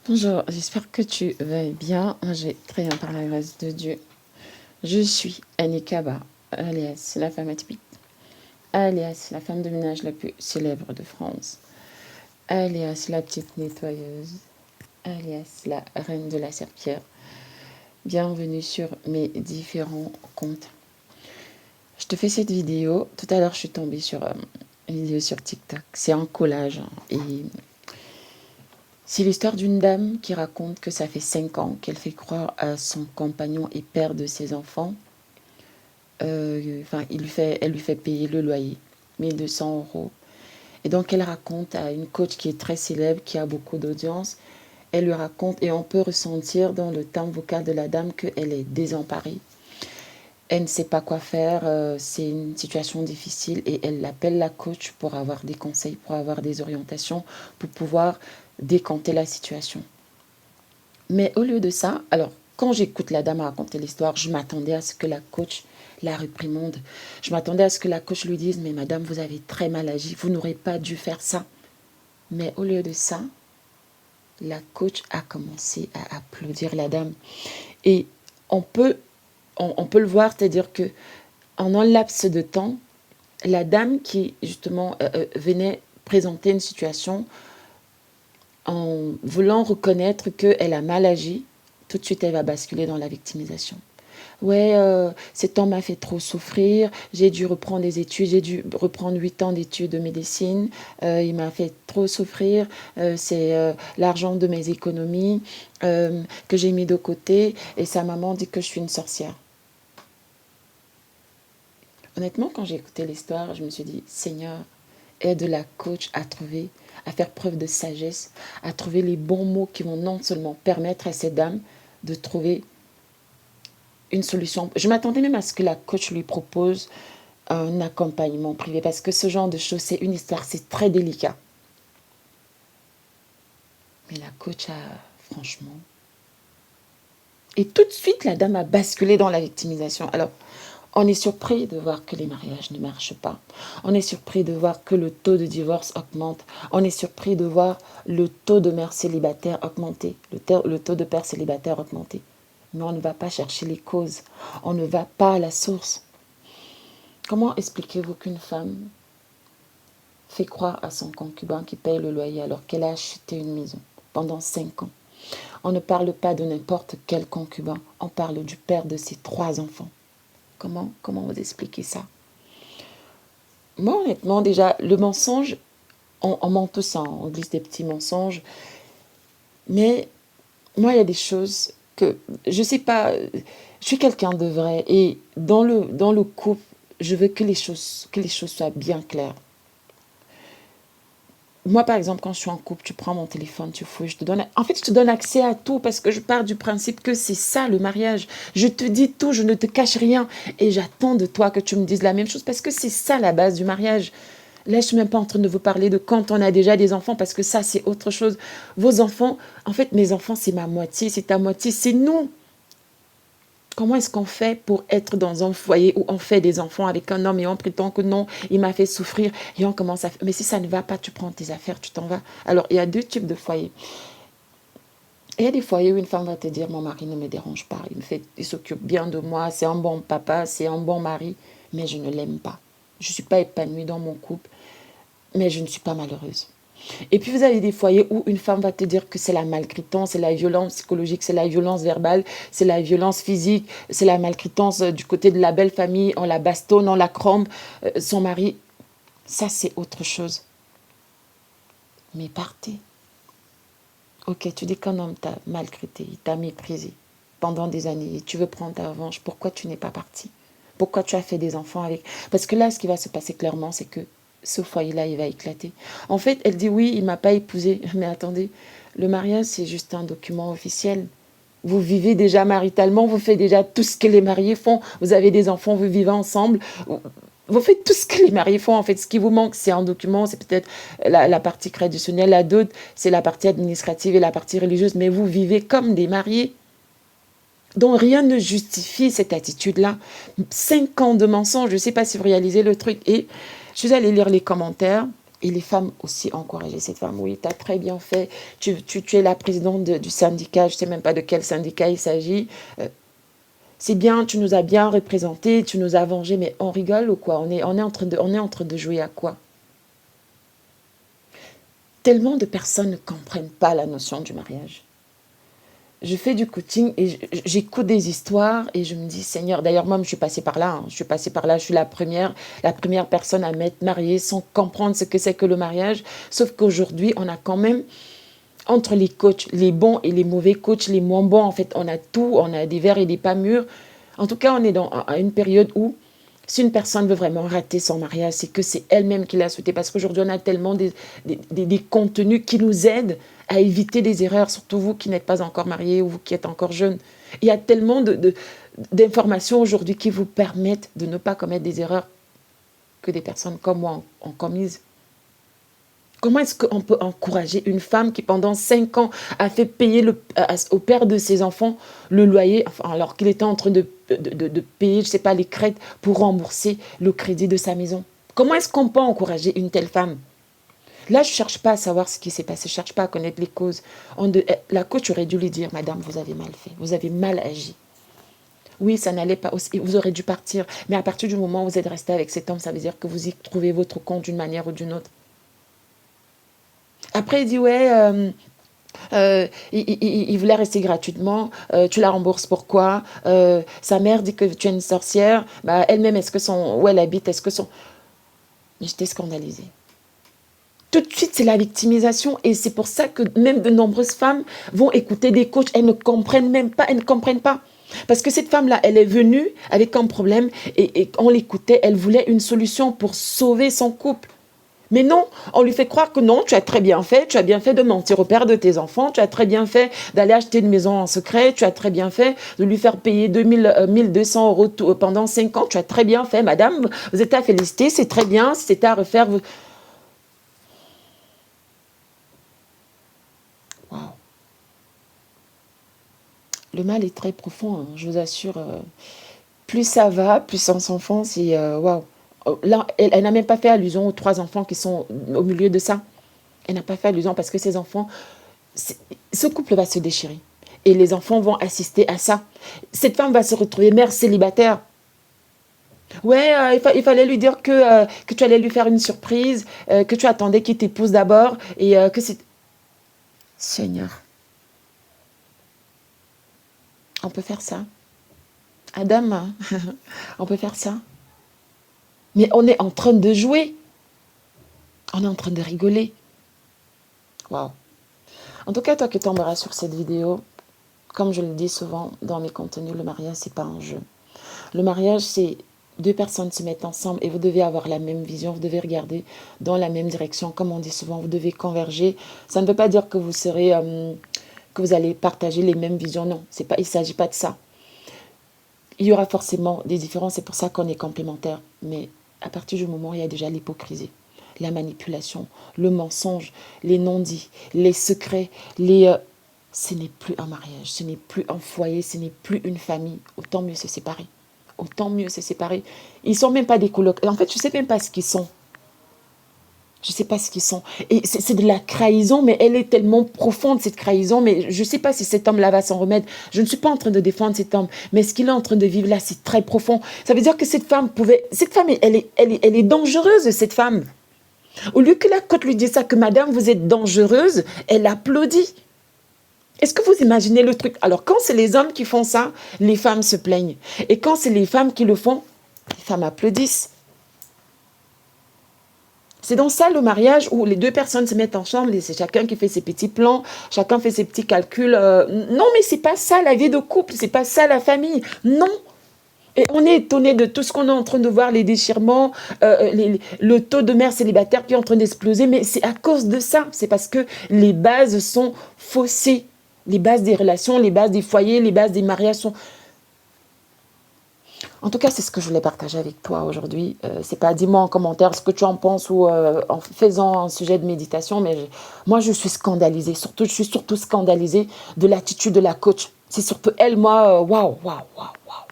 Bonjour, j'espère que tu vas bien. Moi, je vais très bien par la grâce de Dieu. Je suis Annie Kaba, alias la femme atypique, alias la femme de ménage la plus célèbre de France, alias la petite nettoyeuse, alias la reine de la serpillière. Bienvenue sur mes différents comptes. Je te fais cette vidéo. Tout à l'heure, je suis tombée sur une vidéo sur TikTok. C'est un collage, hein, et c'est l'histoire d'une dame qui raconte que ça fait 5 ans qu'elle fait croire à son compagnon et père de ses enfants. Elle lui fait payer le loyer, 1 200 euros. Et donc elle raconte à une coach qui est très célèbre, qui a beaucoup d'audience. Elle lui raconte et on peut ressentir dans le timbre vocal de la dame qu'elle est désemparée. Elle ne sait pas quoi faire, c'est une situation difficile et elle appelle la coach pour avoir des conseils, pour avoir des orientations, pour pouvoir décanter la situation. Mais au lieu de ça, alors quand j'écoute la dame raconter l'histoire, je m'attendais à ce que la coach la réprimande. Je m'attendais à ce que la coach lui dise, mais madame, vous avez très mal agi, vous n'aurez pas dû faire ça. Mais au lieu de ça, la coach a commencé à applaudir la dame. Et on peut, on peut le voir, c'est-à-dire que en un laps de temps, la dame qui justement venait présenter une situation en voulant reconnaître qu'elle a mal agi, tout de suite elle va basculer dans la victimisation. Ouais, cet homme m'a fait trop souffrir, j'ai dû reprendre des études, j'ai dû reprendre 8 ans d'études de médecine, il m'a fait trop souffrir, c'est l'argent de mes économies que j'ai mis de côté et sa maman dit que je suis une sorcière. Honnêtement, quand j'ai écouté l'histoire, je me suis dit, Seigneur, aide la coach à trouver, à faire preuve de sagesse, à trouver les bons mots qui vont non seulement permettre à cette dame de trouver une solution. Je m'attendais même à ce que la coach lui propose un accompagnement privé parce que ce genre de choses, c'est une histoire, c'est très délicat. Mais la coach a, franchement... Et tout de suite, la dame a basculé dans la victimisation. Alors, on est surpris de voir que les mariages ne marchent pas. On est surpris de voir que le taux de divorce augmente. On est surpris de voir le taux de mères célibataires augmenter, le taux de pères célibataires augmenter. Mais on ne va pas chercher les causes. On ne va pas à la source. Comment expliquez-vous qu'une femme fait croire à son concubin qui paye le loyer alors qu'elle a acheté une maison pendant 5 ans? On ne parle pas de n'importe quel concubin. On parle du père de ses 3 enfants. Comment vous expliquez ça? Moi, honnêtement, déjà, le mensonge, on ment tous, hein, on glisse des petits mensonges. Mais moi, il y a des choses que, je sais pas, je suis quelqu'un de vrai. Et dans le couple, je veux que les choses soient bien claires. Moi, par exemple, quand je suis en couple, tu prends mon téléphone, tu fouilles, je te donne accès à tout parce que je pars du principe que c'est ça le mariage. Je te dis tout, je ne te cache rien et j'attends de toi que tu me dises la même chose parce que c'est ça la base du mariage. Là, je suis même pas en train de vous parler de quand on a déjà des enfants parce que ça, c'est autre chose. Vos enfants, en fait, mes enfants, c'est ma moitié, c'est ta moitié, c'est nous. Comment est-ce qu'on fait pour être dans un foyer où on fait des enfants avec un homme et on prétend que non, il m'a fait souffrir et on commence à... Mais si ça ne va pas, tu prends tes affaires, tu t'en vas. Alors, il y a 2 types de foyers. Il y a des foyers où une femme va te dire, mon mari ne me dérange pas, il s'occupe bien de moi, c'est un bon papa, c'est un bon mari, mais je ne l'aime pas. Je ne suis pas épanouie dans mon couple, mais je ne suis pas malheureuse. Et puis vous avez des foyers où une femme va te dire que c'est la maltraitance, c'est la violence psychologique, c'est la violence verbale, c'est la violence physique, c'est la maltraitance du côté de la belle famille, on la bastonne, on la crompe, son mari. Ça, c'est autre chose. Mais partez. Ok, tu dis qu'un homme t'a maltraité, il t'a méprisé pendant des années et tu veux prendre ta revanche. Pourquoi tu n'es pas parti? Pourquoi tu as fait des enfants avec? Parce que là, ce qui va se passer clairement, c'est que ce foyer-là, il va éclater. En fait, elle dit oui, il ne m'a pas épousée. Mais attendez, le mariage, c'est juste un document officiel. Vous vivez déjà maritalement, vous faites déjà tout ce que les mariés font. Vous avez des enfants, vous vivez ensemble. Vous faites tout ce que les mariés font. En fait, ce qui vous manque, c'est un document, c'est peut-être la partie traditionnelle, la dot, c'est la partie administrative et la partie religieuse. Mais vous vivez comme des mariés. Donc rien ne justifie cette attitude-là. 5 ans de mensonges, je ne sais pas si vous réalisez le truc. Et je suis allée lire les commentaires. Et les femmes aussi encourager cette femme. Oui, tu as très bien fait. Tu es la présidente du syndicat. Je ne sais même pas de quel syndicat il s'agit. C'est bien, tu nous as bien représentés, tu nous as vengés, mais on rigole ou quoi? On est en train de jouer à quoi? Tellement de personnes ne comprennent pas la notion du mariage. Je fais du coaching et j'écoute des histoires et je me dis, Seigneur, d'ailleurs, moi, je suis passée par là. Je suis passée par là, je suis la première personne à m'être mariée sans comprendre ce que c'est que le mariage. Sauf qu'aujourd'hui, on a quand même, entre les coachs, les bons et les mauvais coachs, les moins bons, en fait, on a tout, on a des verts et des pas mûrs. En tout cas, on est à une période où, si une personne veut vraiment rater son mariage, c'est que c'est elle-même qui l'a souhaité. Parce qu'aujourd'hui, on a tellement des contenus qui nous aident à éviter des erreurs, surtout vous qui n'êtes pas encore marié ou vous qui êtes encore jeune. Il y a tellement d'informations aujourd'hui qui vous permettent de ne pas commettre des erreurs que des personnes comme moi ont commises. Comment est-ce qu'on peut encourager une femme qui, pendant 5 ans, a fait payer au père de ses enfants le loyer, enfin, alors qu'il était en train de payer, je ne sais pas, les crêtes pour rembourser le crédit de sa maison? Comment est-ce qu'on peut encourager une telle femme? Là, je ne cherche pas à savoir ce qui s'est passé, je ne cherche pas à connaître les causes. La coach aurait dû lui dire, Madame, vous avez mal fait, vous avez mal agi. Oui, ça n'allait pas aussi, vous aurez dû partir. Mais à partir du moment où vous êtes resté avec cet homme, ça veut dire que vous y trouvez votre compte d'une manière ou d'une autre. Après, il dit, ouais, il voulait rester gratuitement, tu la rembourses pourquoi? Sa mère dit que tu es une sorcière, bah, elle-même, où elle habite, Mais j'étais scandalisée. Tout de suite, c'est la victimisation et c'est pour ça que même de nombreuses femmes vont écouter des coachs, elles ne comprennent même pas, elles ne comprennent pas. Parce que cette femme-là, elle est venue avec un problème et on l'écoutait, elle voulait une solution pour sauver son couple. Mais non, on lui fait croire que non, tu as très bien fait, tu as bien fait de mentir au père de tes enfants, tu as très bien fait d'aller acheter une maison en secret, tu as très bien fait de lui faire payer 1200 euros pendant 5 ans, tu as très bien fait, madame, vous êtes à féliciter, c'est très bien, si c'était à refaire. Wow. Le mal est très profond, hein, je vous assure. Plus ça va, plus on s'enfonce et waouh. Là, elle n'a même pas fait allusion aux 3 enfants qui sont au milieu de ça. Elle n'a pas fait allusion parce que ces enfants, ce couple va se déchirer. Et les enfants vont assister à ça. Cette femme va se retrouver mère célibataire. Ouais, il fallait lui dire que tu allais lui faire une surprise, que tu attendais qu'il t'épouse d'abord et que c'est... Seigneur, on peut faire ça. Adam, on peut faire ça. Mais on est en train de jouer. On est en train de rigoler. Waouh. En tout cas, toi qui tomberas sur cette vidéo, comme je le dis souvent dans mes contenus, le mariage, c'est pas un jeu. Le mariage, c'est 2 personnes se mettent ensemble et vous devez avoir la même vision, vous devez regarder dans la même direction. Comme on dit souvent, vous devez converger. Ça ne veut pas dire que que vous allez partager les mêmes visions. Non, il ne s'agit pas de ça. Il y aura forcément des différences, c'est pour ça qu'on est complémentaires. Mais à partir du moment où il y a déjà l'hypocrisie, la manipulation, le mensonge, les non-dits, les secrets, ce n'est plus un mariage, ce n'est plus un foyer, ce n'est plus une famille. Autant mieux se séparer. Autant mieux se séparer. Ils ne sont même pas des colocs. En fait, je ne sais même pas ce qu'ils sont. Je ne sais pas ce qu'ils sont. Et c'est de la trahison, mais elle est tellement profonde, cette trahison. Mais je ne sais pas si cet homme-là va s'en remettre. Je ne suis pas en train de défendre cet homme. Mais ce qu'il est en train de vivre là, c'est très profond. Ça veut dire que cette femme, elle est dangereuse, cette femme. Au lieu que la côte lui dise ça, que madame, vous êtes dangereuse, elle applaudit. Est-ce que vous imaginez le truc? Alors, quand c'est les hommes qui font ça, les femmes se plaignent. Et quand c'est les femmes qui le font, les femmes applaudissent. C'est dans ça le mariage où les 2 personnes se mettent ensemble et c'est chacun qui fait ses petits plans, chacun fait ses petits calculs. Non, mais c'est pas ça la vie de couple, c'est pas ça la famille. Non. Et on est étonné de tout ce qu'on est en train de voir, les déchirements, le taux de mères célibataires qui est en train d'exploser. Mais c'est à cause de ça. C'est parce que les bases sont faussées. Les bases des relations, les bases des foyers, les bases des mariages sont... En tout cas, c'est ce que je voulais partager avec toi aujourd'hui. C'est pas, dis-moi en commentaire ce que tu en penses ou en faisant un sujet de méditation, mais moi, je suis scandalisée. Je suis surtout scandalisée de l'attitude de la coach. C'est surtout elle, moi, waouh, waouh, waouh, waouh.